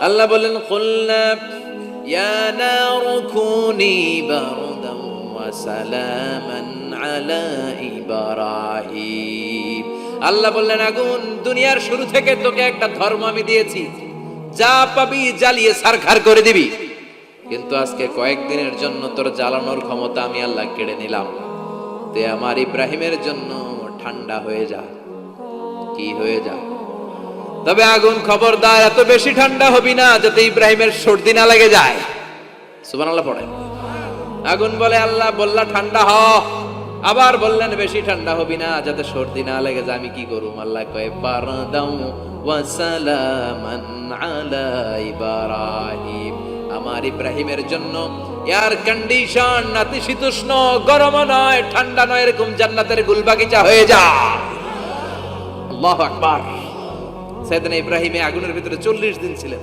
আল্লাহ বলেন কুলনা ইয়া নারু কুনি বারদান ওয়া সালামান আলা ইব্রাহিম। আল্লাহ বললেন আগুন, দুনিয়ার শুরু থেকে তোকে একটা ধর্ম আমি দিয়েছি, যা পাবি জ্বালিয়ে ছারখার করে দিবি, কিন্তু আজকে কয়েকদিনের জন্য তোর জ্বালানোর ক্ষমতা আমি আল্লাহ কেড়ে নিলাম। তে আমার ইব্রাহিমের জন্য ঠান্ডা হয়ে যা। কি হয়ে যা? তবে আগুন খবরদার এত বেশি ঠান্ডা হবি না যাতে ইব্রাহিমের সর্দি না লেগে যায়। সুবহানাল্লাহ পড়ে। আগুন বলে আল্লাহ বললা ঠান্ডা হ, আবার বললেন বেশি ঠান্ডা হবি না যাতে সর্দি না লেগে যায়। আমি কি করুম? আল্লাহ কয় বারদাউ ওয়া সালামান আলা ইব্রাহিম। আমার ইব্রাহিমের জন্য এয়ার কন্ডিশন, নাতিশীতোষ্ণ, গরম নয় ঠান্ডা নয়, এরকম জান্নাতের গুলবাগিচা হয়ে যা। আল্লাহু আকবার। সাইয়েদনা ইব্রাহিম আগুনের ভিতরে 40 দিন ছিলেন।